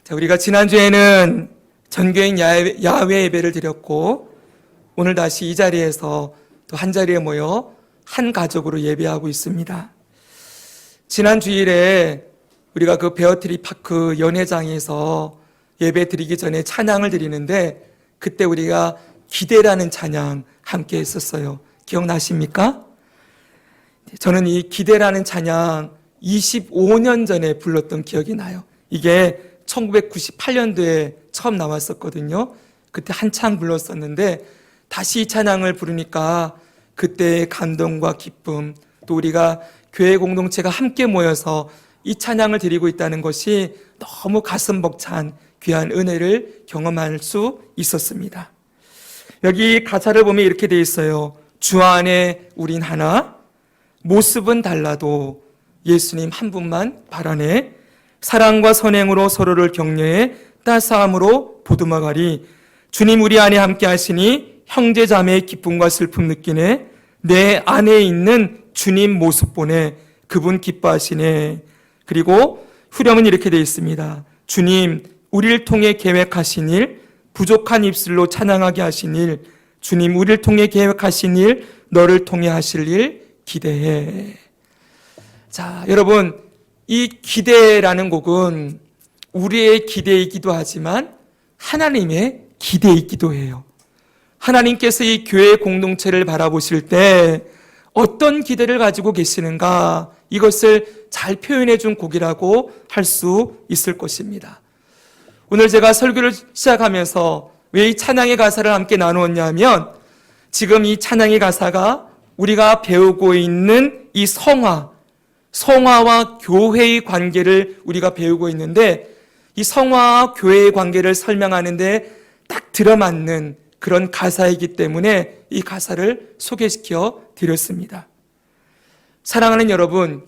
자, 우리가 지난주에는 전교인 야외 예배를 드렸고 오늘 다시 이 자리에서 또 한 자리에 모여 한 가족으로 예배하고 있습니다. 지난 주일에 우리가 그 베어트리 파크 연회장에서 예배 드리기 전에 찬양을 드리는데 그때 우리가 기대라는 찬양 함께 했었어요. 기억나십니까? 저는 이 기대라는 찬양 25년 전에 불렀던 기억이 나요. 이게 1998년도에 처음 나왔었거든요. 그때 한창 불렀었는데 다시 이 찬양을 부르니까 그때의 감동과 기쁨, 또 우리가 교회 공동체가 함께 모여서 이 찬양을 드리고 있다는 것이 너무 가슴 벅찬 귀한 은혜를 경험할 수 있었습니다. 여기 가사를 보면 이렇게 되어 있어요. 주 안에 우린 하나, 모습은 달라도 예수님 한 분만 바라네. 사랑과 선행으로 서로를 격려해 따스함으로 보듬어가리. 주님 우리 안에 함께 하시니 형제 자매의 기쁨과 슬픔 느끼네. 내 안에 있는 주님 모습 보네. 그분 기뻐하시네. 그리고 후렴은 이렇게 되어 있습니다. 주님 우리를 통해 계획하신 일, 부족한 입술로 찬양하게 하신 일, 주님 우리를 통해 계획하신 일, 너를 통해 하실 일 기대해. 자, 여러분, 이 기대라는 곡은 우리의 기대이기도 하지만 하나님의 기대이기도 해요. 하나님께서 이 교회 공동체를 바라보실 때 어떤 기대를 가지고 계시는가, 이것을 잘 표현해 준 곡이라고 할 수 있을 것입니다. 오늘 제가 설교를 시작하면서 왜 이 찬양의 가사를 함께 나누었냐면 지금 이 찬양의 가사가 우리가 배우고 있는 이 성화와 교회의 관계를 우리가 배우고 있는데 이 성화와 교회의 관계를 설명하는데 딱 들어맞는 그런 가사이기 때문에 이 가사를 소개시켜 드렸습니다. 사랑하는 여러분,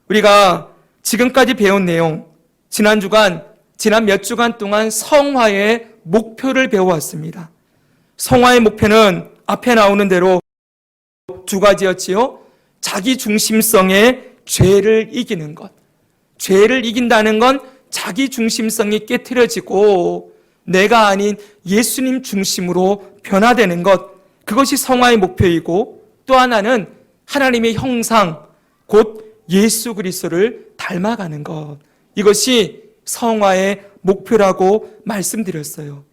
우리가 지금까지 배운 내용, 지난 몇 주간 동안 성화의 목표를 배워왔습니다. 성화의 목표는 앞에 나오는 대로 두 가지였지요. 자기 중심성의 죄를 이기는 것. 죄를 이긴다는 건 자기 중심성이 깨트려지고 내가 아닌 예수님 중심으로 변화되는 것. 그것이 성화의 목표이고 또 하나는 하나님의 형상, 곧 예수 그리스도를 닮아가는 것. 이것이 성화의 목표라고 말씀드렸어요.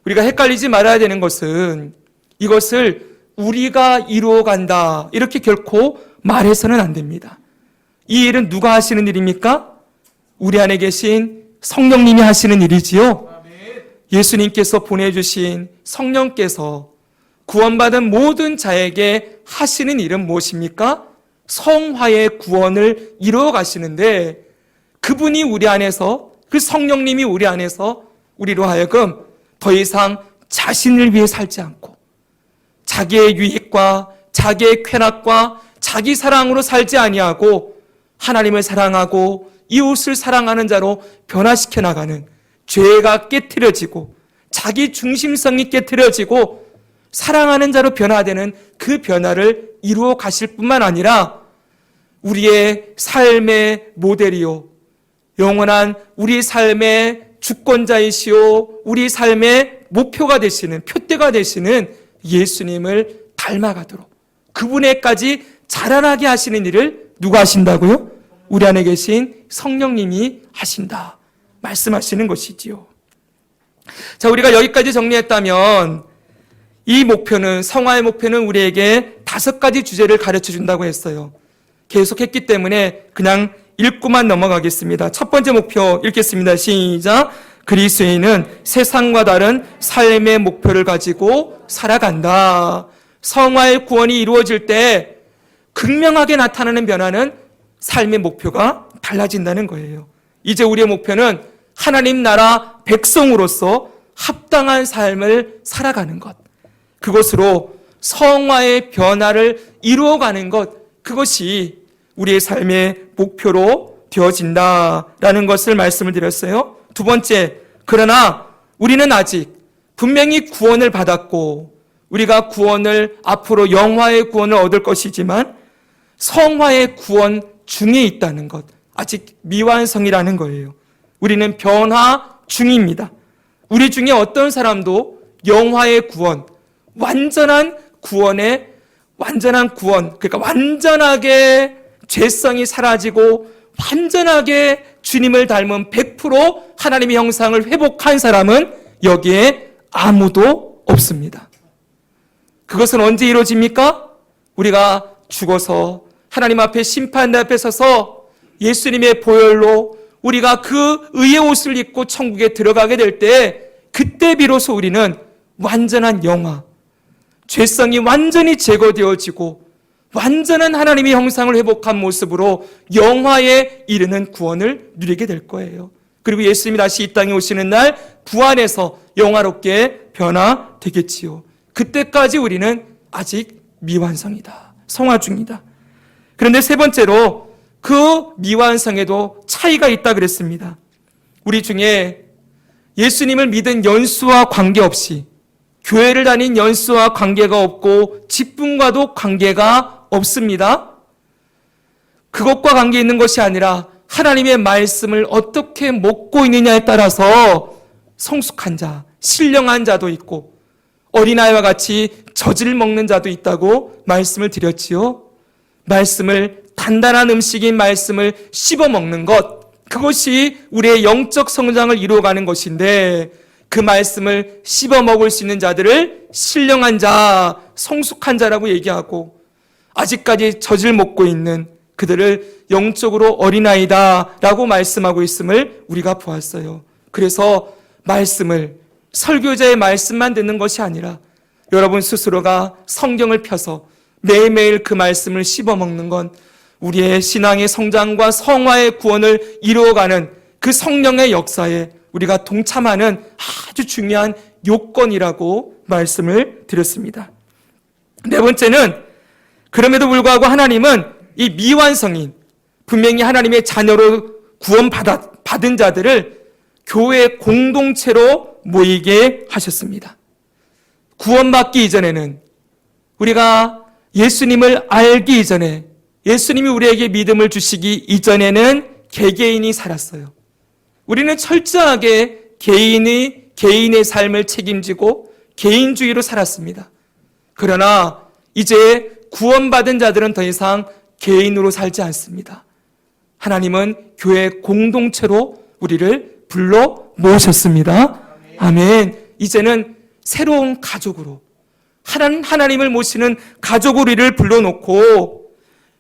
우리가 헷갈리지 말아야 되는 것은 이것을 우리가 이루어간다 이렇게 결코 말해서는 안 됩니다. 이 일은 누가 하시는 일입니까? 우리 안에 계신 성령님이 하시는 일이지요. 예수님께서 보내주신 성령께서 구원받은 모든 자에게 하시는 일은 무엇입니까? 성화의 구원을 이루어 가시는데 그분이 우리 안에서, 그 성령님이 우리 안에서 우리로 하여금 더 이상 자신을 위해 살지 않고 자기의 유익과 자기의 쾌락과 자기 사랑으로 살지 아니하고 하나님을 사랑하고 이웃을 사랑하는 자로 변화시켜 나가는, 죄가 깨트려지고 자기 중심성이 깨트려지고 사랑하는 자로 변화되는 그 변화를 이루어 가실 뿐만 아니라 우리의 삶의 모델이요, 영원한 우리 삶의 주권자이시오, 우리 삶의 목표가 되시는, 표대가 되시는 예수님을 닮아가도록 그분에까지 자라나게 하시는 일을 누가 하신다고요? 우리 안에 계신 성령님이 하신다 말씀하시는 것이지요. 자, 우리가 여기까지 정리했다면 이 목표는, 성화의 목표는 우리에게 5가지 주제를 가르쳐 준다고 했어요. 계속했기 때문에 그냥 읽고만 넘어가겠습니다. 첫 번째 목표 읽겠습니다. 시작. 그리스도인은 세상과 다른 삶의 목표를 가지고 살아간다. 성화의 구원이 이루어질 때 극명하게 나타나는 변화는 삶의 목표가 달라진다는 거예요. 이제 우리의 목표는 하나님 나라 백성으로서 합당한 삶을 살아가는 것. 그것으로 성화의 변화를 이루어가는 것. 그것이 우리의 삶의 목표로 되어진다라는 것을 말씀을 드렸어요. 두 번째, 그러나 우리는 아직 분명히 구원을 받았고 우리가 구원을, 앞으로 영화의 구원을 얻을 것이지만 성화의 구원 중에 있다는 것, 아직 미완성이라는 거예요. 우리는 변화 중입니다. 우리 중에 어떤 사람도 영화의 구원, 완전한 구원, 그러니까 완전하게 죄성이 사라지고 완전하게 주님을 닮은 100% 하나님의 형상을 회복한 사람은 여기에 아무도 없습니다. 그것은 언제 이루어집니까? 우리가 죽어서 하나님 앞에 심판대 앞에 서서 예수님의 보혈로 우리가 그 의의 옷을 입고 천국에 들어가게 될 때, 그때 비로소 우리는 완전한 영화, 죄성이 완전히 제거되어지고 완전한 하나님의 형상을 회복한 모습으로 영화에 이르는 구원을 누리게 될 거예요. 그리고 예수님이 다시 이 땅에 오시는 날 부활해서 영화롭게 변화되겠지요. 그때까지 우리는 아직 미완성이다, 성화 중이다. 그런데 세 번째로 그 미완성에도 차이가 있다 그랬습니다. 우리 중에 예수님을 믿은 연수와 관계없이, 교회를 다닌 연수와 관계가 없고 직분과도 관계가 없습니다. 그것과 관계 있는 것이 아니라 하나님의 말씀을 어떻게 먹고 있느냐에 따라서 성숙한 자, 신령한 자도 있고 어린아이와 같이 젖을 먹는 자도 있다고 말씀을 드렸지요. 말씀을, 단단한 음식인 말씀을 씹어 먹는 것, 그것이 우리의 영적 성장을 이루어가는 것인데, 그 말씀을 씹어 먹을 수 있는 자들을 신령한 자, 성숙한 자라고 얘기하고, 아직까지 젖을 먹고 있는 그들을 영적으로 어린아이다라고 말씀하고 있음을 우리가 보았어요. 그래서 말씀을, 설교자의 말씀만 듣는 것이 아니라 여러분 스스로가 성경을 펴서 매일매일 그 말씀을 씹어먹는 건 우리의 신앙의 성장과 성화의 구원을 이루어가는 그 성령의 역사에 우리가 동참하는 아주 중요한 요건이라고 말씀을 드렸습니다. 네 번째는, 그럼에도 불구하고 하나님은 이 미완성인, 분명히 하나님의 자녀로 구원받은 자들을 교회 공동체로 모이게 하셨습니다. 구원받기 이전에는, 우리가 예수님을 알기 이전에, 예수님이 우리에게 믿음을 주시기 이전에는 개개인이 살았어요. 우리는 철저하게 개인의 삶을 책임지고 개인주의로 살았습니다. 그러나 이제 구원받은 자들은 더 이상 개인으로 살지 않습니다. 하나님은 교회 공동체로 우리를 불러 모으셨습니다. 아멘. 이제는 새로운 가족으로, 하나님을 모시는 가족으로 우리를 불러놓고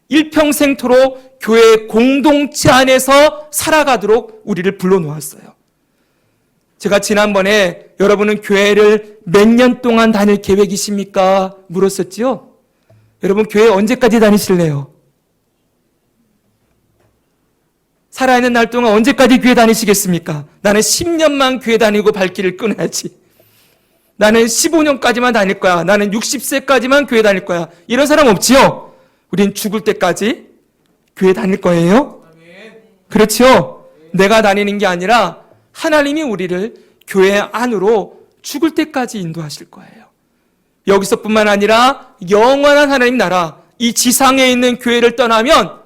일평생토록 교회 공동체 안에서 살아가도록 우리를 불러놓았어요. 제가 지난번에 여러분은 교회를 몇 년 동안 다닐 계획이십니까? 물었었지요? 여러분 교회 언제까지 다니실래요? 살아있는 날 동안 언제까지 교회 다니시겠습니까? 나는 10년만 교회 다니고 발길을 끊어야지. 나는 15년까지만 다닐 거야. 나는 60세까지만 교회 다닐 거야. 이런 사람 없지요? 우린 죽을 때까지 교회 다닐 거예요? 그렇죠? 내가 다니는 게 아니라 하나님이 우리를 교회 안으로 죽을 때까지 인도하실 거예요. 여기서뿐만 아니라 영원한 하나님 나라, 이 지상에 있는 교회를 떠나면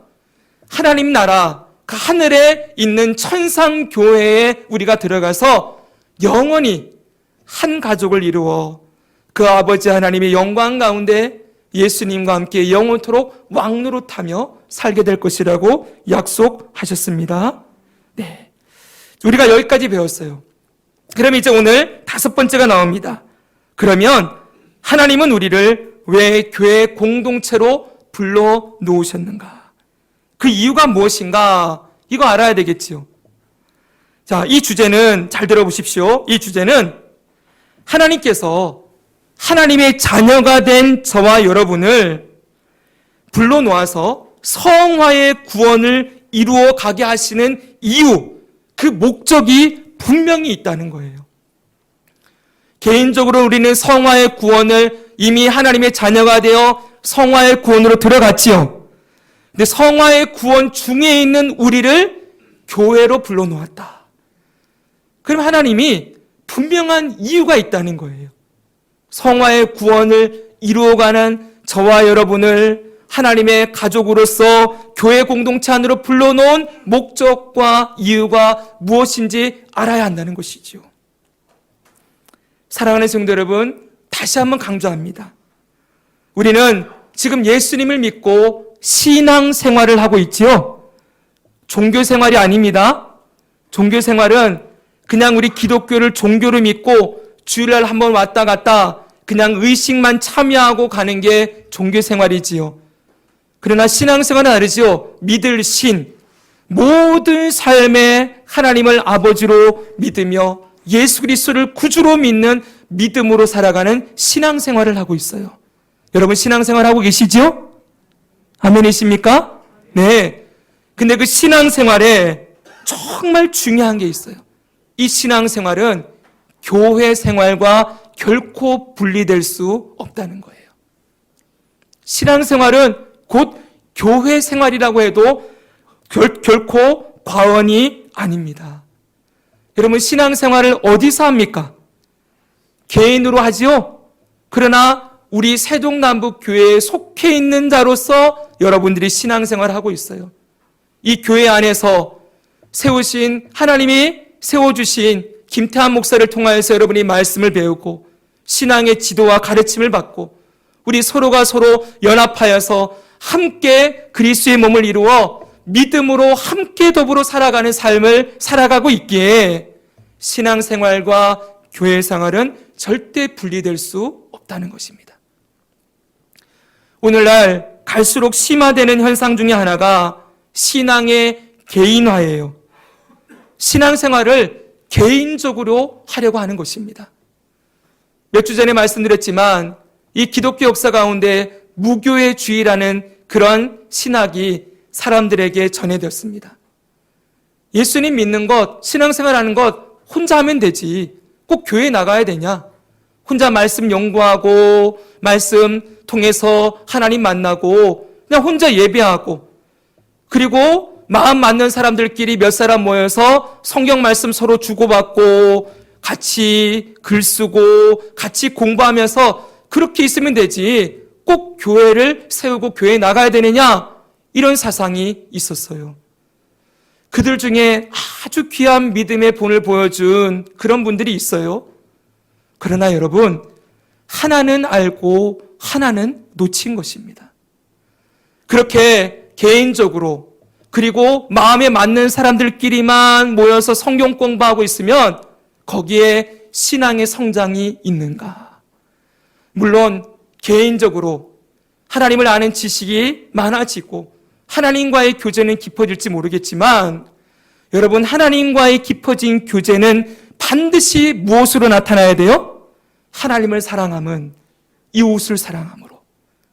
하나님 나라, 그 하늘에 있는 천상 교회에 우리가 들어가서 영원히 한 가족을 이루어 그 아버지 하나님의 영광 가운데 예수님과 함께 영원토록 왕노릇하며 살게 될 것이라고 약속하셨습니다. 네, 우리가 여기까지 배웠어요. 그럼 이제 오늘 다섯 번째가 나옵니다. 그러면 하나님은 우리를 왜 교회 공동체로 불러 놓으셨는가? 그 이유가 무엇인가? 이거 알아야 되겠지요. 자, 이 주제는 잘 들어보십시오. 이 주제는 하나님께서 하나님의 자녀가 된 저와 여러분을 불러 놓아서 성화의 구원을 이루어 가게 하시는 이유, 그 목적이 분명히 있다는 거예요. 개인적으로 우리는 성화의 구원을 이미 하나님의 자녀가 되어 성화의 구원으로 들어갔지요. 근데 성화의 구원 중에 있는 우리를 교회로 불러 놓았다. 그럼 하나님이 분명한 이유가 있다는 거예요. 성화의 구원을 이루어가는 저와 여러분을 하나님의 가족으로서 교회 공동체 안으로 불러놓은 목적과 이유가 무엇인지 알아야 한다는 것이지요. 사랑하는 성도 여러분, 다시 한번 강조합니다. 우리는 지금 예수님을 믿고 신앙생활을 하고 있지요. 종교생활이 아닙니다. 종교생활은 그냥 우리 기독교를 종교로 믿고 주일날 한번 왔다 갔다 그냥 의식만 참여하고 가는 게 종교생활이지요. 그러나 신앙생활은 다르지요. 믿을 신, 모든 삶에 하나님을 아버지로 믿으며 예수 그리스도를 구주로 믿는 믿음으로 살아가는 신앙생활을 하고 있어요. 여러분 신앙생활 하고 계시죠? 아멘이십니까? 네. 근데 그 신앙생활에 정말 중요한 게 있어요. 이 신앙생활은 교회 생활과 결코 분리될 수 없다는 거예요. 신앙생활은 곧 교회 생활이라고 해도 결코 과언이 아닙니다. 여러분 신앙생활을 어디서 합니까? 개인으로 하지요. 그러나 우리 세종남북교회에 속해 있는 자로서 여러분들이 신앙생활을 하고 있어요. 이 교회 안에서 세우신 하나님이 세워주신 김태한 목사를 통하여서 여러분이 말씀을 배우고 신앙의 지도와 가르침을 받고 우리 서로가 서로 연합하여서 함께 그리스도의 몸을 이루어 믿음으로 함께 더불어 살아가는 삶을 살아가고 있기에 신앙생활과 교회생활은 절대 분리될 수 없다는 것입니다. 오늘날 갈수록 심화되는 현상 중에 하나가 신앙의 개인화예요. 신앙생활을 개인적으로 하려고 하는 것입니다. 몇 주 전에 말씀드렸지만 이 기독교 역사 가운데 무교회주의라는 그런 신학이 사람들에게 전해졌습니다. 예수님 믿는 것, 신앙생활하는 것 혼자 하면 되지. 꼭 교회 나가야 되냐? 혼자 말씀 연구하고 말씀 통해서 하나님 만나고 그냥 혼자 예배하고 그리고 마음 맞는 사람들끼리 몇 사람 모여서 성경 말씀 서로 주고받고 같이 글 쓰고 같이 공부하면서 그렇게 있으면 되지 꼭 교회를 세우고 교회에 나가야 되느냐? 이런 사상이 있었어요. 그들 중에 아주 귀한 믿음의 본을 보여준 그런 분들이 있어요. 그러나 여러분, 하나는 알고 하나는 놓친 것입니다. 그렇게 개인적으로 그리고 마음에 맞는 사람들끼리만 모여서 성경 공부하고 있으면 거기에 신앙의 성장이 있는가? 물론 개인적으로 하나님을 아는 지식이 많아지고 하나님과의 교제는 깊어질지 모르겠지만 여러분 하나님과의 깊어진 교제는 반드시 무엇으로 나타나야 돼요? 하나님을 사랑함은 이웃을 사랑함으로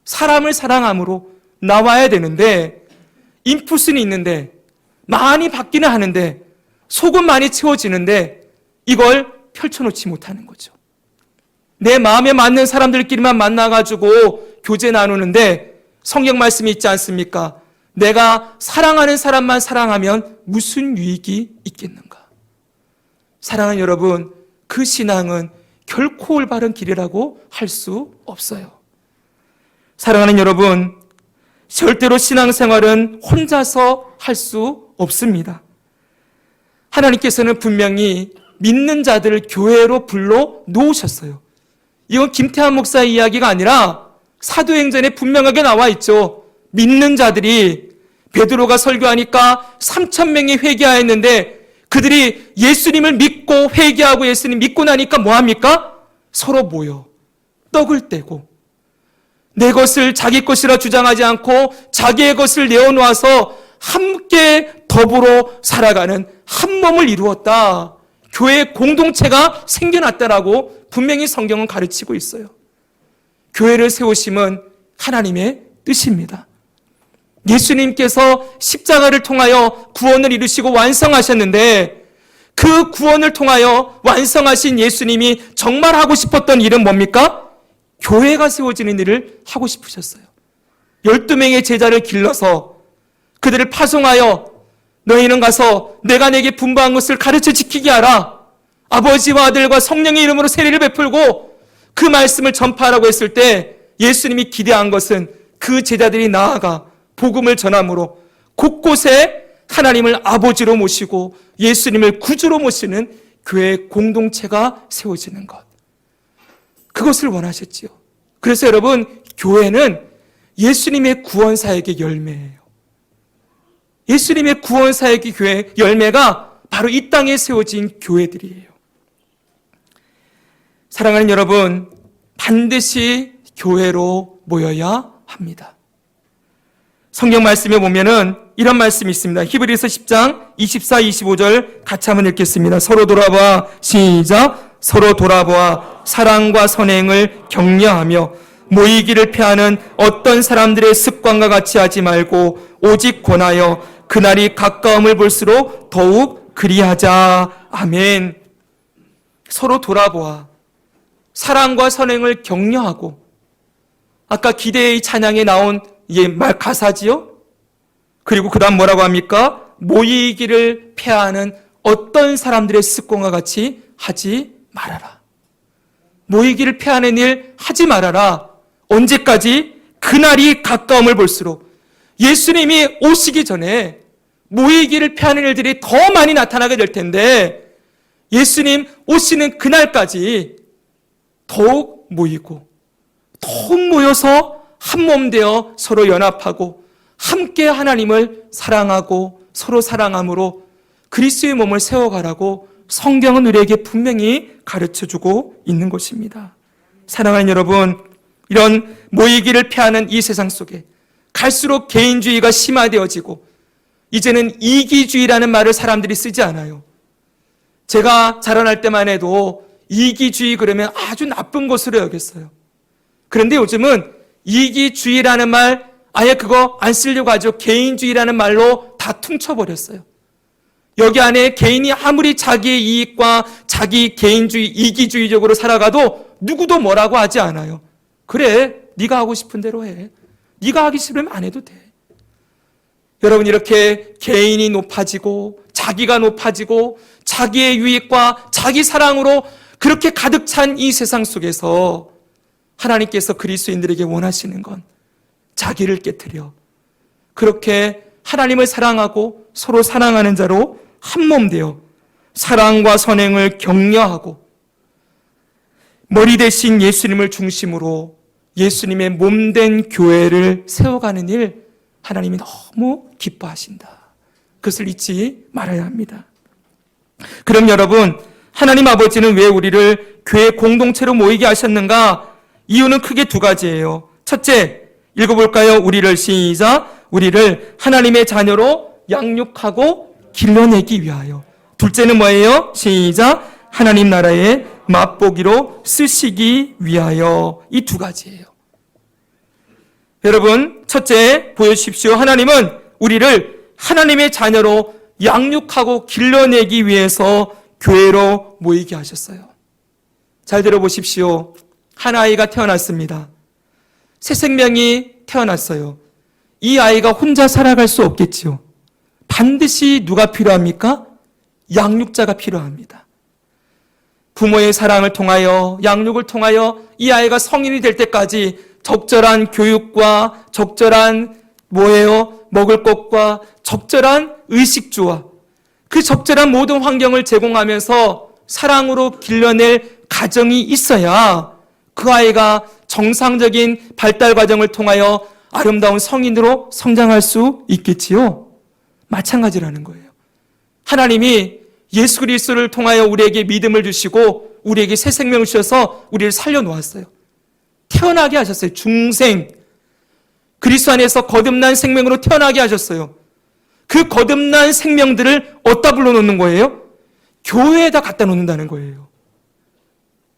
사람을 사랑함으로 나와야 되는데 인풋은 있는데 많이 받기는 하는데 속은 많이 채워지는데 이걸 펼쳐놓지 못하는 거죠. 내 마음에 맞는 사람들끼리만 만나가지고 교제 나누는데 성경 말씀이 있지 않습니까? 내가 사랑하는 사람만 사랑하면 무슨 유익이 있겠는가? 사랑하는 여러분, 그 신앙은 결코 올바른 길이라고 할 수 없어요. 사랑하는 여러분, 절대로 신앙생활은 혼자서 할 수 없습니다. 하나님께서는 분명히 믿는 자들을 교회로 불러 놓으셨어요. 이건 김태한 목사 이야기가 아니라 사도행전에 분명하게 나와 있죠. 믿는 자들이 베드로가 설교하니까 3,000명이 회개하였는데 그들이 예수님을 믿고 회개하고 예수님 믿고 나니까 뭐합니까? 서로 모여 떡을 떼고 내 것을 자기 것이라 주장하지 않고 자기의 것을 내어놓아서 함께 더불어 살아가는 한 몸을 이루었다. 교회 공동체가 생겨났다라고 분명히 성경은 가르치고 있어요. 교회를 세우심은 하나님의 뜻입니다. 예수님께서 십자가를 통하여 구원을 이루시고 완성하셨는데 그 구원을 통하여 완성하신 예수님이 정말 하고 싶었던 일은 뭡니까? 교회가 세워지는 일을 하고 싶으셨어요. 12명의 제자를 길러서 그들을 파송하여 너희는 가서 내가 내게 분부한 것을 가르쳐 지키게 하라. 아버지와 아들과 성령의 이름으로 세례를 베풀고 그 말씀을 전파하라고 했을 때 예수님이 기대한 것은 그 제자들이 나아가 복음을 전함으로 곳곳에 하나님을 아버지로 모시고 예수님을 구주로 모시는 교회의 공동체가 세워지는 것. 그것을 원하셨지요. 그래서 여러분, 교회는 예수님의 구원사역의 열매예요. 예수님의 구원사역의 교회 열매가 바로 이 땅에 세워진 교회들이에요. 사랑하는 여러분, 반드시 교회로 모여야 합니다. 성경 말씀에 보면은 이런 말씀이 있습니다. 히브리서 10장 24, 25절 같이 한번 읽겠습니다. 서로 돌아봐, 시작. 서로 돌아보아 사랑과 선행을 격려하며 모이기를 피하는 어떤 사람들의 습관과 같이 하지 말고 오직 권하여 그날이 가까움을 볼수록 더욱 그리하자. 아멘. 서로 돌아보아 사랑과 선행을 격려하고, 아까 기대의 찬양에 나온 말 가사지요? 그리고 그 다음 뭐라고 합니까? 모이기를 폐하는 어떤 사람들의 습관과 같이 하지 말아라. 모이기를 폐하는 일 하지 말아라. 언제까지? 그날이 가까움을 볼수록, 예수님이 오시기 전에 모이기를 폐하는 일들이 더 많이 나타나게 될 텐데, 예수님 오시는 그날까지 더욱 모이고 더욱 모여서 한 몸 되어 서로 연합하고 함께 하나님을 사랑하고 서로 사랑함으로 그리스도의 몸을 세워가라고 성경은 우리에게 분명히 가르쳐주고 있는 것입니다. 사랑하는 여러분, 이런 모이기를 피하는 이 세상 속에 갈수록 개인주의가 심화되어지고 이제는 이기주의라는 말을 사람들이 쓰지 않아요. 제가 자라날 때만 해도 이기주의 그러면 아주 나쁜 것으로 여겼어요. 그런데 요즘은 이기주의라는 말 아예 그거 안 쓰려고 하죠. 개인주의라는 말로 다 퉁쳐버렸어요. 여기 안에 개인이 아무리 자기의 이익과 자기 개인주의, 이기주의적으로 살아가도 누구도 뭐라고 하지 않아요. 그래, 네가 하고 싶은 대로 해. 네가 하기 싫으면 안 해도 돼. 여러분, 이렇게 개인이 높아지고 자기가 높아지고 자기의 유익과 자기 사랑으로 그렇게 가득 찬 이 세상 속에서 하나님께서 그리스도인들에게 원하시는 건 자기를 깨트려 그렇게 하나님을 사랑하고 서로 사랑하는 자로 한 몸 되어 사랑과 선행을 격려하고 머리 대신 예수님을 중심으로 예수님의 몸된 교회를 세워가는 일, 하나님이 너무 기뻐하신다. 그것을 잊지 말아야 합니다. 그럼 여러분, 하나님 아버지는 왜 우리를 교회 공동체로 모이게 하셨는가? 이유는 크게 두 가지예요. 첫째, 읽어볼까요? 우리를 시작. 우리를 하나님의 자녀로 양육하고 길러내기 위하여. 둘째는 뭐예요? 시작. 하나님 나라의 맛보기로 쓰시기 위하여. 이 두 가지예요. 여러분, 첫째 보여주십시오. 하나님은 우리를 하나님의 자녀로 양육하고 길러내기 위해서 교회로 모이게 하셨어요. 잘 들어보십시오. 한 아이가 태어났습니다. 새 생명이 태어났어요. 이 아이가 혼자 살아갈 수 없겠지요. 반드시 누가 필요합니까? 양육자가 필요합니다. 부모의 사랑을 통하여, 양육을 통하여 이 아이가 성인이 될 때까지 적절한 교육과 적절한 먹을 것과 적절한 의식주와 그 적절한 모든 환경을 제공하면서 사랑으로 길러낼 가정이 있어야 그 아이가 정상적인 발달 과정을 통하여 아름다운 성인으로 성장할 수 있겠지요. 마찬가지라는 거예요. 하나님이 예수 그리스도를 통하여 우리에게 믿음을 주시고 우리에게 새 생명을 주셔서 우리를 살려놓았어요. 태어나게 하셨어요. 중생. 그리스도 안에서 거듭난 생명으로 태어나게 하셨어요. 그 거듭난 생명들을 어디다 불러놓는 거예요? 교회에다 갖다 놓는다는 거예요.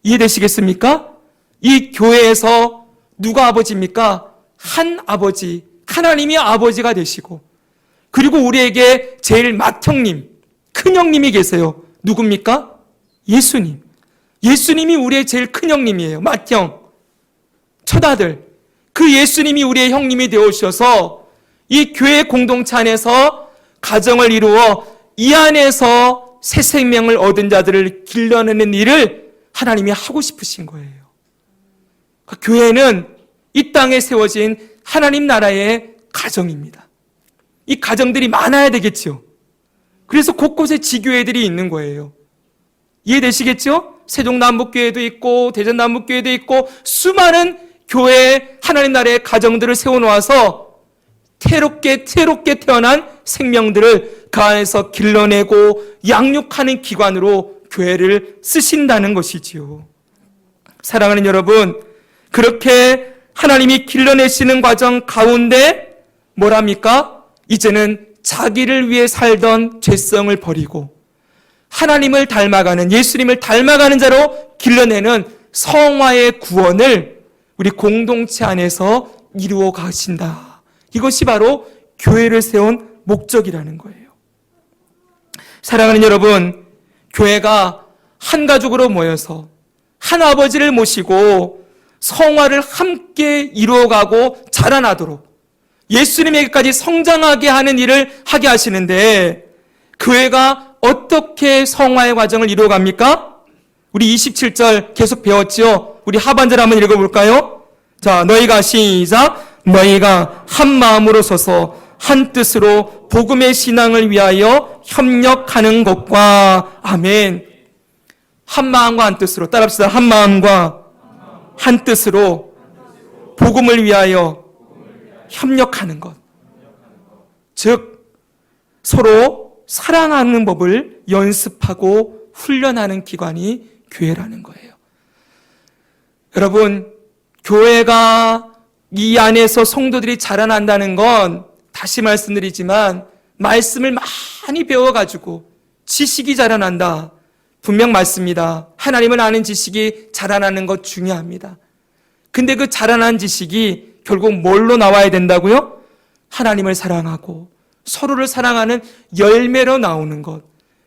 이해되시겠습니까? 이 교회에서 누가 아버지입니까? 한 아버지, 하나님이 아버지가 되시고, 그리고 우리에게 제일 맏형님, 큰형님이 계세요. 누굽니까? 예수님. 예수님이 우리의 제일 큰형님이에요. 맏형, 첫아들. 그 예수님이 우리의 형님이 되어주셔서 이 교회 공동체 안에서 가정을 이루어 이 안에서 새 생명을 얻은 자들을 길러내는 일을 하나님이 하고 싶으신 거예요. 교회는 이 땅에 세워진 하나님 나라의 가정입니다. 이 가정들이 많아야 되겠죠. 그래서 곳곳에 지교회들이 있는 거예요. 이해되시겠죠? 세종남북교회도 있고 대전남북교회도 있고 수많은 교회 하나님 나라의 가정들을 세워놓아서 태롭게 태어난 생명들을 그 안에서 길러내고 양육하는 기관으로 교회를 쓰신다는 것이지요. 사랑하는 여러분, 그렇게 하나님이 길러내시는 과정 가운데 뭐랍니까? 이제는 자기를 위해 살던 죄성을 버리고 하나님을 닮아가는, 예수님을 닮아가는 자로 길러내는 성화의 구원을 우리 공동체 안에서 이루어 가신다. 이것이 바로 교회를 세운 목적이라는 거예요. 사랑하는 여러분, 교회가 한 가족으로 모여서 한 아버지를 모시고 성화를 함께 이루어가고 자라나도록 예수님에게까지 성장하게 하는 일을 하게 하시는데, 교회가 어떻게 성화의 과정을 이루어갑니까? 우리 27절 계속 배웠죠? 우리 하반절 한번 읽어볼까요? 자, 너희가 시작. 너희가 한 마음으로 서서 한 뜻으로 복음의 신앙을 위하여 협력하는 것과, 아멘. 한 마음과 한 뜻으로 따라합시다. 한 마음과 한 뜻으로 복음을 위하여 협력하는 것. 즉 서로 사랑하는 법을 연습하고 훈련하는 기관이 교회라는 거예요. 여러분, 교회가 이 안에서 성도들이 자라난다는 건 다시 말씀드리지만 말씀을 많이 배워가지고 지식이 자라난다. 분명 맞습니다. 하나님을 아는 지식이 자라나는 것 중요합니다. 근데 그 자라난 지식이 결국 뭘로 나와야 된다고요? 하나님을 사랑하고 서로를 사랑하는 열매로 나오는 것.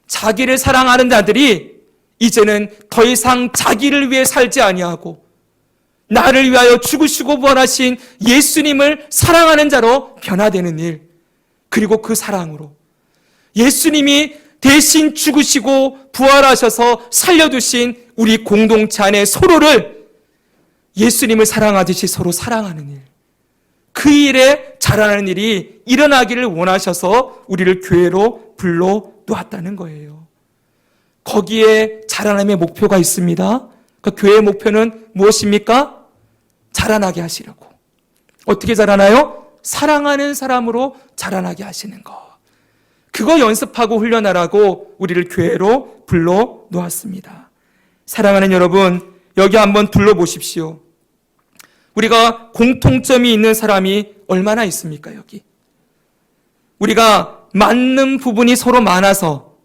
자기를 사랑하는 자들이 이제는 더 이상 자기를 위해 살지 아니하고 나를 위하여 죽으시고 부활하신 예수님을 사랑하는 자로 변화되는 일. 그리고 그 사랑으로 예수님이 대신 죽으시고 부활하셔서 살려두신 우리 공동체 안에 서로를 예수님을 사랑하듯이 서로 사랑하는 일. 그 일에 자라나는 일이 일어나기를 원하셔서 우리를 교회로 불러 놓았다는 거예요. 거기에 자라남의 목표가 있습니다. 그 교회의 목표는 무엇입니까? 자라나게 하시려고. 어떻게 자라나요? 사랑하는 사람으로 자라나게 하시는 것. 그거 연습하고 훈련하라고 우리를 교회로 불러 놓았습니다. 사랑하는 여러분, 여기 한번 둘러보십시오. 우리가 공통점이 있는 사람이 얼마나 있습니까, 여기? 우리가 맞는 부분이 서로 많아서,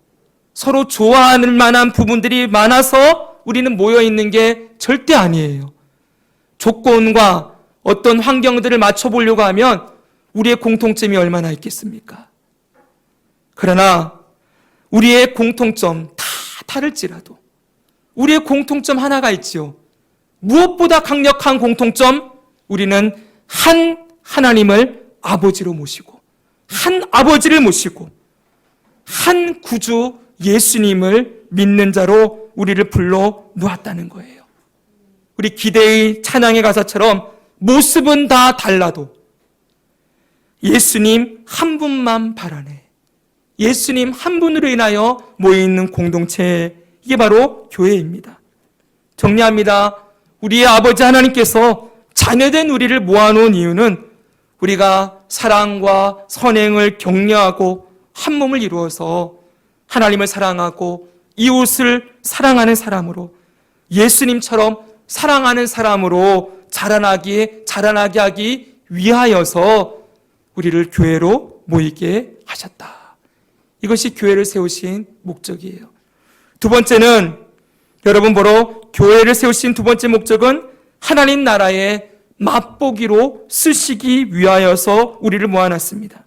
서로 좋아하는 만한 부분들이 많아서 우리는 모여 있는 게 절대 아니에요. 조건과 어떤 환경들을 맞춰보려고 하면 우리의 공통점이 얼마나 있겠습니까? 그러나 우리의 공통점 다 다를지라도 우리의 공통점 하나가 있지요. 무엇보다 강력한 공통점, 우리는 한 하나님을 아버지로 모시고 한 아버지를 모시고 한 구주 예수님을 믿는 자로 우리를 불러 놓았다는 거예요. 우리 기대의 찬양의 가사처럼 모습은 다 달라도 예수님 한 분만 바라네. 예수님 한 분으로 인하여 모여있는 공동체, 이게 바로 교회입니다. 정리합니다. 우리의 아버지 하나님께서 자녀된 우리를 모아놓은 이유는 우리가 사랑과 선행을 격려하고 한 몸을 이루어서 하나님을 사랑하고 이웃을 사랑하는 사람으로, 예수님처럼 사랑하는 사람으로 자라나게 하기 위하여서 우리를 교회로 모이게 하셨다. 이것이 교회를 세우신 목적이에요. 두 번째는, 여러분 보러 교회를 세우신 두 번째 목적은 하나님 나라의 맛보기로 쓰시기 위하여서 우리를 모아놨습니다.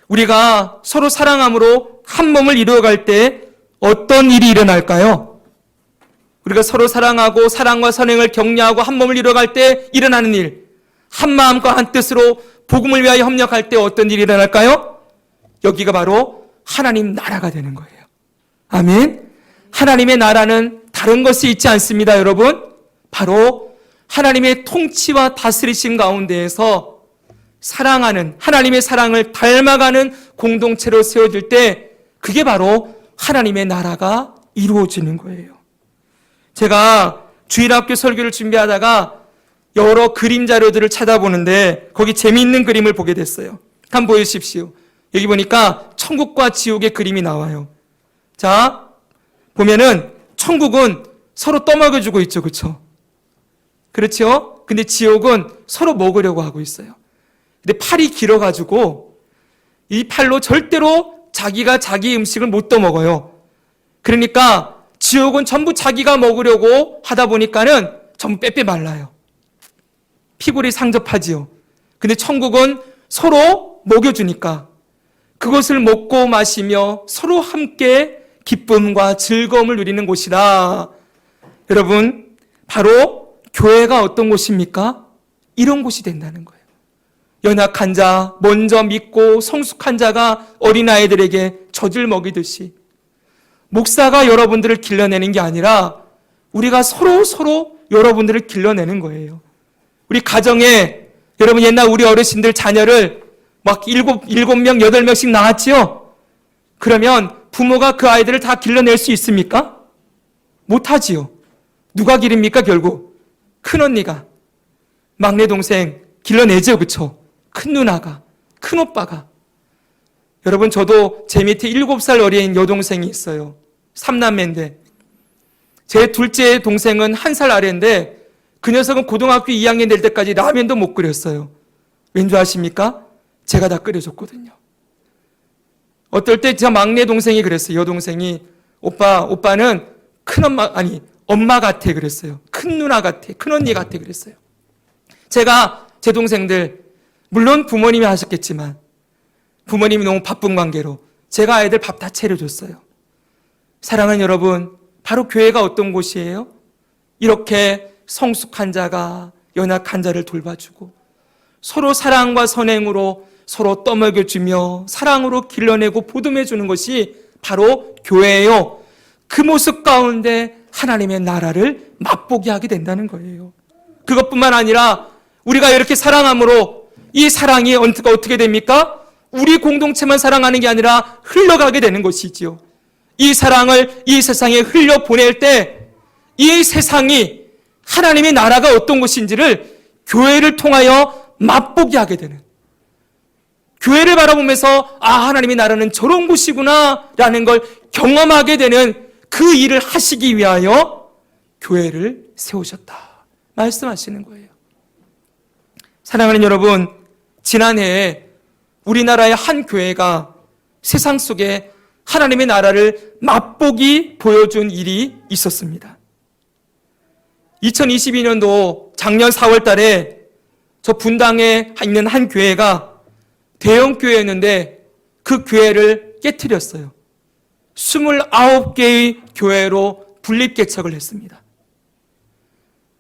우리가 서로 사랑함으로 한 몸을 이루어갈 때 어떤 일이 일어날까요? 우리가 서로 사랑하고 사랑과 선행을 격려하고 한 몸을 이루어갈 때 일어나는 일, 한 마음과 한 뜻으로 복음을 위하여 협력할 때 어떤 일이 일어날까요? 여기가 바로 하나님 나라가 되는 거예요. 아멘. 하나님의 나라는 다른 것이 있지 않습니다, 여러분. 바로 하나님의 통치와 다스리심 가운데에서 사랑하는, 하나님의 사랑을 닮아가는 공동체로 세워질 때 그게 바로 하나님의 나라가 이루어지는 거예요. 제가 주일학교 설교를 준비하다가 여러 그림 자료들을 찾아보는데 거기 재미있는 그림을 보게 됐어요. 한번 보여주십시오. 여기 보니까 천국과 지옥의 그림이 나와요. 자, 보면은 천국은 서로 떠먹여주고 있죠. 그렇죠? 그렇죠? 근데 지옥은 서로 먹으려고 하고 있어요. 근데 팔이 길어가지고 이 팔로 절대로 자기가 자기 음식을 못 떠먹어요. 그러니까 지옥은 전부 자기가 먹으려고 하다 보니까는 전부 빼빼 말라요. 피골이 상접하지요. 근데 천국은 서로 먹여주니까 그것을 먹고 마시며 서로 함께 기쁨과 즐거움을 누리는 곳이다. 여러분, 바로 교회가 어떤 곳입니까? 이런 곳이 된다는 거예요. 연약한 자, 먼저 믿고 성숙한 자가 어린아이들에게 젖을 먹이듯이 목사가 여러분들을 길러내는 게 아니라 우리가 서로 여러분들을 길러내는 거예요. 우리 가정에 여러분 옛날 우리 어르신들 자녀를 막 7명, 8명씩 낳았지요? 그러면 부모가 그 아이들을 다 길러낼 수 있습니까? 못하지요. 누가 기릅니까 결국? 큰언니가, 막내 동생 길러내죠. 그쵸? 큰 누나가, 큰 오빠가. 여러분 저도 제 밑에 7살 어린 여동생이 있어요. 3남매인데 제 둘째 동생은 1살 아래인데 그 녀석은 고등학교 2학년 될 때까지 라면도 못 끓였어요. 왠 줄 아십니까? 제가 다 끓여줬거든요. 어떨 때 제 막내 동생이 그랬어요. 여동생이 오빠는 엄마 같아 그랬어요. 큰 누나 같아, 큰 언니 같아 그랬어요. 제가 제 동생들 물론 부모님이 하셨겠지만 부모님이 너무 바쁜 관계로 제가 아이들 밥 다 차려줬어요. 사랑하는 여러분, 바로 교회가 어떤 곳이에요? 이렇게 성숙한 자가 연약한 자를 돌봐주고 서로 사랑과 선행으로 서로 떠먹여주며 사랑으로 길러내고 보듬해주는 것이 바로 교회예요. 그 모습 가운데 하나님의 나라를 맛보게 하게 된다는 거예요. 그것뿐만 아니라 우리가 이렇게 사랑함으로 이 사랑이 어떻게 됩니까? 우리 공동체만 사랑하는 게 아니라 흘러가게 되는 것이지요. 이 사랑을 이 세상에 흘려보낼 때 이 세상이 하나님의 나라가 어떤 것인지를 교회를 통하여 맛보게 하게 되는, 교회를 바라보면서 하나님의 나라는 저런 곳이구나 라는 걸 경험하게 되는 그 일을 하시기 위하여 교회를 세우셨다 말씀하시는 거예요. 사랑하는 여러분, 지난해에 우리나라의 한 교회가 세상 속에 하나님의 나라를 맛보기 보여준 일이 있었습니다. 2022년도 작년 4월 달에 저 분당에 있는 한 교회가 대형 교회였는데 그 교회를 깨트렸어요. 29개의 교회로 분립개척을 했습니다.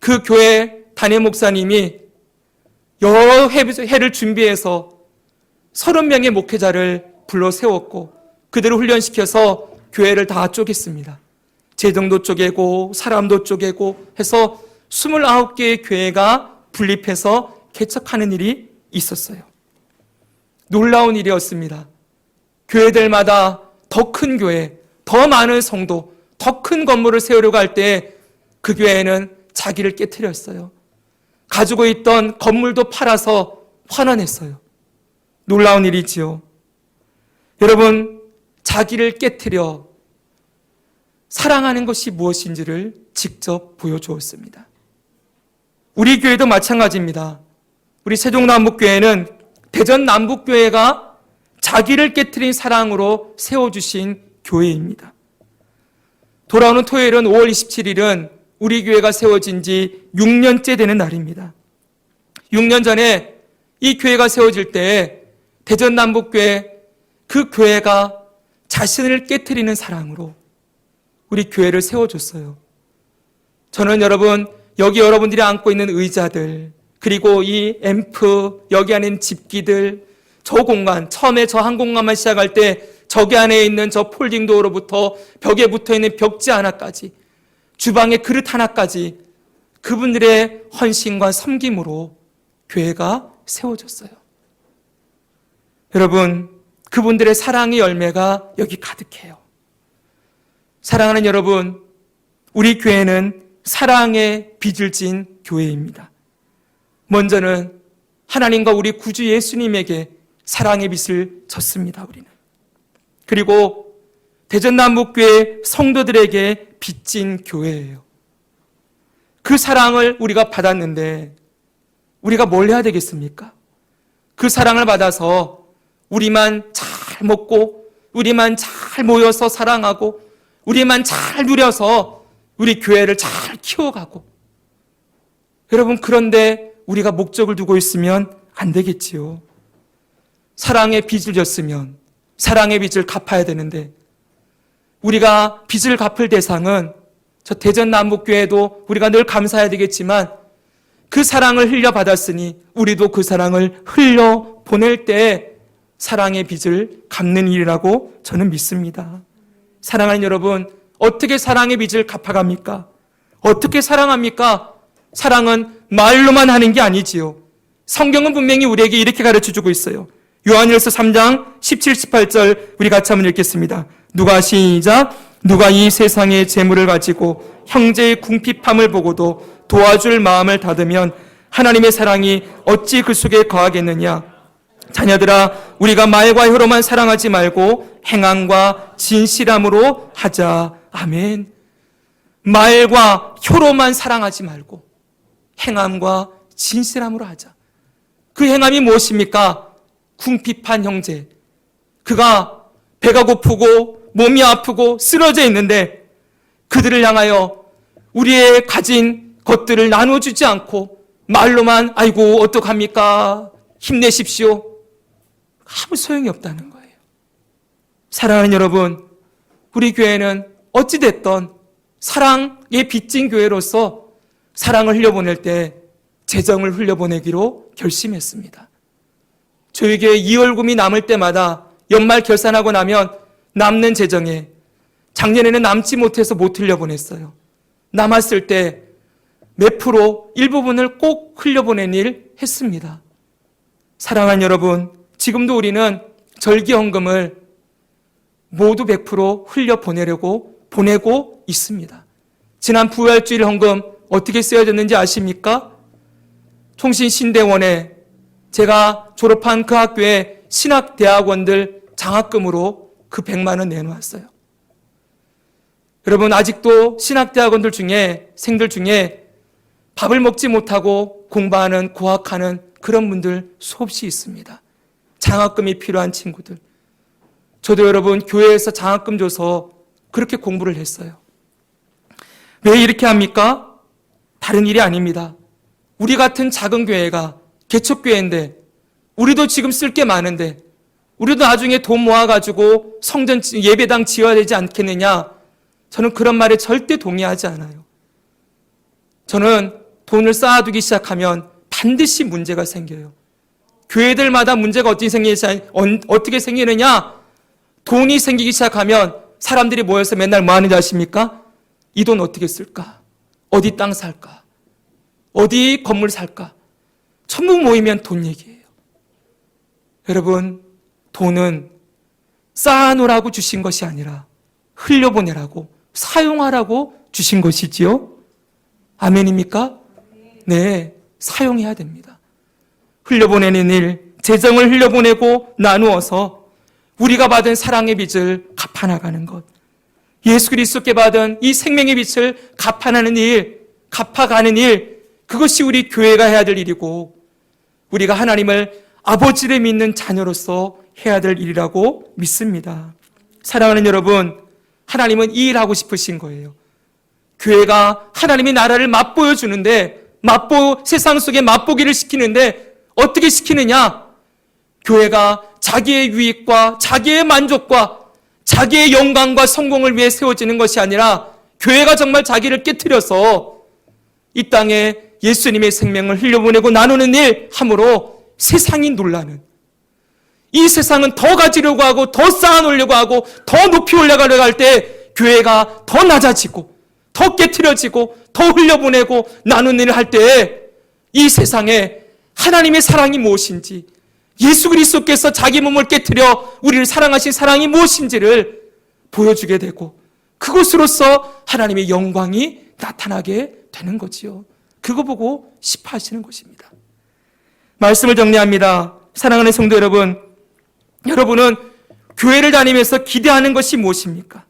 그 교회 담임 목사님이 여러 해를 준비해서 30명의 목회자를 불러 세웠고 그들을 훈련시켜서 교회를 다 쪼갰습니다. 재정도 쪼개고 사람도 쪼개고 해서 29개의 교회가 분립해서 개척하는 일이 있었어요. 놀라운 일이었습니다. 교회들마다 더 큰 교회, 더 많은 성도, 더 큰 건물을 세우려고 할 때 그 교회는 자기를 깨트렸어요. 가지고 있던 건물도 팔아서 환원했어요. 놀라운 일이지요. 여러분, 자기를 깨트려 사랑하는 것이 무엇인지를 직접 보여주었습니다. 우리 교회도 마찬가지입니다. 우리 세종남북교회는 대전 남북교회가 자기를 깨트린 사랑으로 세워주신 교회입니다. 돌아오는 토요일은 5월 27일은 우리 교회가 세워진 지 6년째 되는 날입니다. 6년 전에 이 교회가 세워질 때 대전 남북교회 그 교회가 자신을 깨트리는 사랑으로 우리 교회를 세워줬어요. 저는 여러분, 여기 여러분들이 안고 있는 의자들, 그리고 이 앰프, 여기 안에 있는 집기들, 저 공간, 처음에 저 한 공간만 시작할 때 저기 안에 있는 저 폴딩 도어로부터 벽에 붙어 있는 벽지 하나까지, 주방의 그릇 하나까지 그분들의 헌신과 섬김으로 교회가 세워졌어요. 여러분, 그분들의 사랑의 열매가 여기 가득해요. 사랑하는 여러분, 우리 교회는 사랑의 빚을 진 교회입니다. 먼저는 하나님과 우리 구주 예수님에게 사랑의 빚을 졌습니다, 우리는. 그리고 대전남북교회 성도들에게 빚진 교회예요. 그 사랑을 우리가 받았는데 우리가 뭘 해야 되겠습니까? 그 사랑을 받아서 우리만 잘 먹고 우리만 잘 모여서 사랑하고 우리만 잘 누려서 우리 교회를 잘 키워가고, 여러분, 그런데 우리가 목적을 두고 있으면 안 되겠지요. 사랑의 빚을 졌으면 사랑의 빚을 갚아야 되는데, 우리가 빚을 갚을 대상은 저 대전남북교회도 우리가 늘 감사해야 되겠지만 그 사랑을 흘려받았으니 우리도 그 사랑을 흘려보낼 때 사랑의 빚을 갚는 일이라고 저는 믿습니다. 사랑하는 여러분, 어떻게 사랑의 빚을 갚아갑니까? 어떻게 사랑합니까? 사랑은 말로만 하는 게 아니지요. 성경은 분명히 우리에게 이렇게 가르쳐주고 있어요. 요한일서 3장 17, 18절 우리 같이 한번 읽겠습니다. 누가 이 세상의 재물을 가지고 형제의 궁핍함을 보고도 도와줄 마음을 닫으면 하나님의 사랑이 어찌 그 속에 거하겠느냐. 자녀들아, 우리가 말과 혀로만 사랑하지 말고 행함과 진실함으로 하자. 아멘. 말과 혀로만 사랑하지 말고 행함과 진실함으로 하자. 그 행함이 무엇입니까? 궁핍한 형제, 그가 배가 고프고 몸이 아프고 쓰러져 있는데 그들을 향하여 우리의 가진 것들을 나눠주지 않고 말로만 아이고 어떡합니까? 힘내십시오. 아무 소용이 없다는 거예요. 사랑하는 여러분, 우리 교회는 어찌됐던 사랑의 빚진 교회로서 사랑을 흘려보낼 때 재정을 흘려보내기로 결심했습니다. 저희 교회 2월금이 남을 때마다 연말 결산하고 나면 남는 재정에 작년에는 남지 못해서 못 흘려보냈어요. 남았을 때 몇 프로 일부분을 꼭 흘려보낸 일 했습니다. 사랑하는 여러분, 지금도 우리는 절기헌금을 모두 100% 흘려보내려고 보내고 있습니다. 지난 부활주일 헌금 어떻게 쓰여졌는지 아십니까? 통신신대원에 제가 졸업한 그 학교에 신학대학원들 장학금으로 그 100만 원 내놓았어요. 여러분, 아직도 신학대학원들 중에, 생들 중에 밥을 먹지 못하고 공부하는, 고학하는 그런 분들 수없이 있습니다. 장학금이 필요한 친구들. 저도 여러분 교회에서 장학금 줘서 그렇게 공부를 했어요. 왜 이렇게 합니까? 다른 일이 아닙니다. 우리 같은 작은 교회가 개척교회인데 우리도 지금 쓸 게 많은데 우리도 나중에 돈 모아가지고 성전 예배당 지어야 되지 않겠느냐? 저는 그런 말에 절대 동의하지 않아요. 저는 돈을 쌓아두기 시작하면 반드시 문제가 생겨요. 교회들마다 문제가 어떻게 생기느냐? 돈이 생기기 시작하면 사람들이 모여서 맨날 뭐 하는지 아십니까? 이 돈 어떻게 쓸까? 어디 땅 살까? 어디 건물 살까? 전부 모이면 돈 얘기예요. 여러분, 돈은 쌓아놓으라고 주신 것이 아니라 흘려보내라고, 사용하라고 주신 것이지요. 아멘입니까? 네, 사용해야 됩니다. 흘려보내는 일, 재정을 흘려보내고 나누어서 우리가 받은 사랑의 빚을 갚아나가는 것, 예수 그리스도께 받은 이 생명의 빚을 갚아가는 일, 그것이 우리 교회가 해야 될 일이고 우리가 하나님을 아버지를 믿는 자녀로서 해야 될 일이라고 믿습니다. 사랑하는 여러분, 하나님은 이 일하고 싶으신 거예요. 교회가 하나님의 나라를 맛보여 주는데, 세상 속에 맛보기를 시키는데 어떻게 시키느냐? 교회가 자기의 유익과 자기의 만족과 자기의 영광과 성공을 위해 세워지는 것이 아니라 교회가 정말 자기를 깨트려서 이 땅에 예수님의 생명을 흘려보내고 나누는 일 함으로 세상이 놀라는, 이 세상은 더 가지려고 하고 더 쌓아놓으려고 하고 더 높이 올라가려고 할 때 교회가 더 낮아지고 더 깨트려지고 더 흘려보내고 나누는 일을 할 때 이 세상에 하나님의 사랑이 무엇인지, 예수 그리스도께서 자기 몸을 깨트려 우리를 사랑하신 사랑이 무엇인지를 보여주게 되고 그것으로서 하나님의 영광이 나타나게 되는 거지요. 그거 보고 시파하시는 것입니다. 말씀을 정리합니다. 사랑하는 성도 여러분, 여러분은 교회를 다니면서 기대하는 것이 무엇입니까?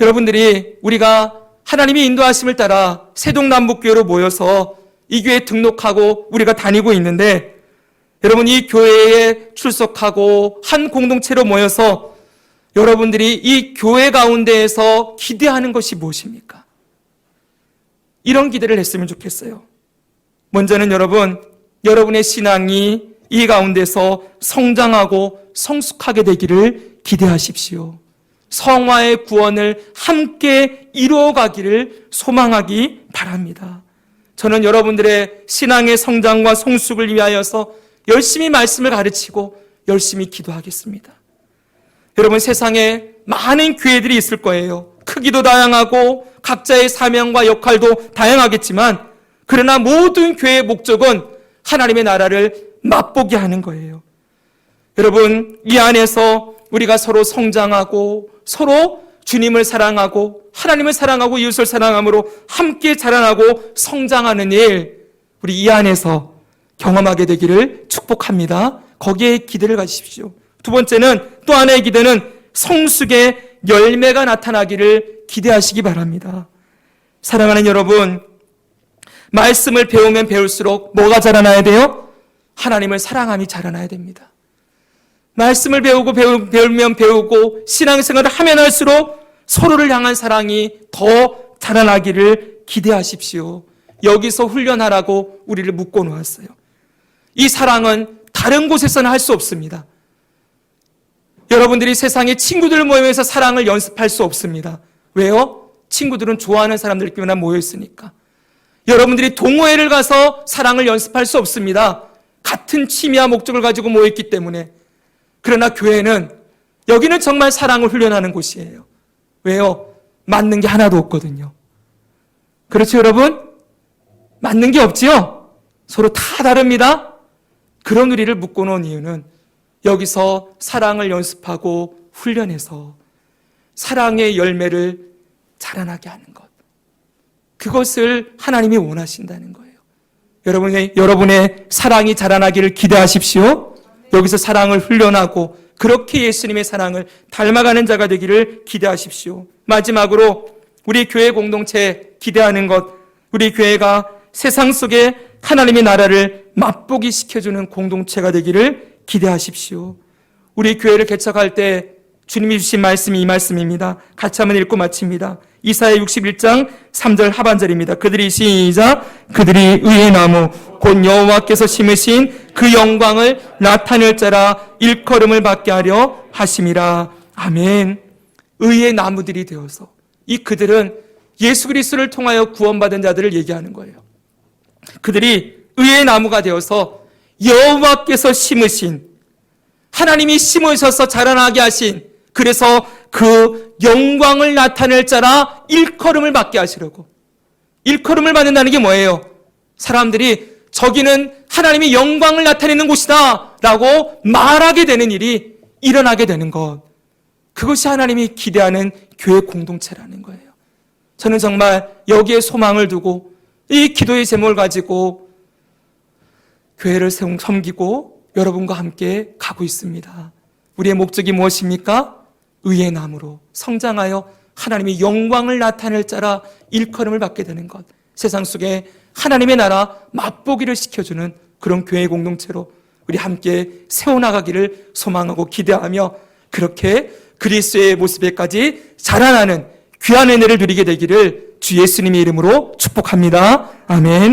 여러분들이 우리가 하나님의 인도하심을 따라 세동남북교회로 모여서 이 교회에 등록하고 우리가 다니고 있는데, 여러분 이 교회에 출석하고 한 공동체로 모여서 여러분들이 이 교회 가운데에서 기대하는 것이 무엇입니까? 이런 기대를 했으면 좋겠어요. 먼저는 여러분의 신앙이 이 가운데서 성장하고 성숙하게 되기를 기대하십시오. 성화의 구원을 함께 이루어가기를 소망하기 바랍니다. 저는 여러분들의 신앙의 성장과 성숙을 위하여서 열심히 말씀을 가르치고 열심히 기도하겠습니다. 여러분, 세상에 많은 교회들이 있을 거예요. 크기도 다양하고 각자의 사명과 역할도 다양하겠지만, 그러나 모든 교회의 목적은 하나님의 나라를 맛보게 하는 거예요. 여러분, 이 안에서 우리가 서로 성장하고 서로 주님을 사랑하고 하나님을 사랑하고 이웃을 사랑함으로 함께 자라나고 성장하는 일, 우리 이 안에서 경험하게 되기를 축복합니다. 거기에 기대를 가지십시오. 두 번째는, 또 하나의 기대는 성숙의 열매가 나타나기를 기대하시기 바랍니다. 사랑하는 여러분, 말씀을 배우면 배울수록 뭐가 자라나야 돼요? 하나님을 사랑함이 자라나야 됩니다. 말씀을 배우면 배우고 신앙생활을 하면 할수록 서로를 향한 사랑이 더 자라나기를 기대하십시오. 여기서 훈련하라고 우리를 묶어 놓았어요. 이 사랑은 다른 곳에서는 할 수 없습니다. 여러분들이 세상에 친구들 모임에서 사랑을 연습할 수 없습니다. 왜요? 친구들은 좋아하는 사람들끼리만 모여 있으니까. 여러분들이 동호회를 가서 사랑을 연습할 수 없습니다. 같은 취미와 목적을 가지고 모여 있기 때문에. 그러나 교회는, 여기는 정말 사랑을 훈련하는 곳이에요. 왜요? 맞는 게 하나도 없거든요. 그렇죠, 여러분? 맞는 게 없지요? 서로 다 다릅니다. 그런 우리를 묶어놓은 이유는 여기서 사랑을 연습하고 훈련해서 사랑의 열매를 자라나게 하는 것. 그것을 하나님이 원하신다는 거예요. 여러분의 사랑이 자라나기를 기대하십시오. 여기서 사랑을 훈련하고 그렇게 예수님의 사랑을 닮아가는 자가 되기를 기대하십시오. 마지막으로 우리 교회 공동체 기대하는 것, 우리 교회가 세상 속에 하나님의 나라를 맛보기 시켜주는 공동체가 되기를 기대하십시오. 우리 교회를 개척할 때 주님이 주신 말씀이 이 말씀입니다. 같이 한번 읽고 마칩니다. 이사야 61장 3절 하반절입니다. 그들이 시작, 그들이 의의 나무 곧 여호와께서 심으신 그 영광을 나타낼 자라 일컬음을 받게 하려 하심이라. 아멘. 의의 나무들이 되어서, 이 그들은 예수 그리스도를 통하여 구원받은 자들을 얘기하는 거예요. 그들이 의의 나무가 되어서 여호와께서 심으신, 하나님이 심으셔서 자라나게 하신, 그래서 그 영광을 나타낼 자라 일컬음을 받게 하시려고. 일컬음을 받는다는 게 뭐예요? 사람들이 저기는 하나님의 영광을 나타내는 곳이다 라고 말하게 되는 일이 일어나게 되는 것, 그것이 하나님이 기대하는 교회 공동체라는 거예요. 저는 정말 여기에 소망을 두고 이 기도의 제목을 가지고 교회를 섬기고 여러분과 함께 가고 있습니다. 우리의 목적이 무엇입니까? 의의 나무로 성장하여 하나님의 영광을 나타낼 자라 일컬음을 받게 되는 것, 세상 속에 하나님의 나라 맛보기를 시켜주는 그런 교회 공동체로 우리 함께 세워나가기를 소망하고 기대하며, 그렇게 그리스도의 모습에까지 자라나는 귀한 은혜를 누리게 되기를 주 예수님의 이름으로 축복합니다. 아멘.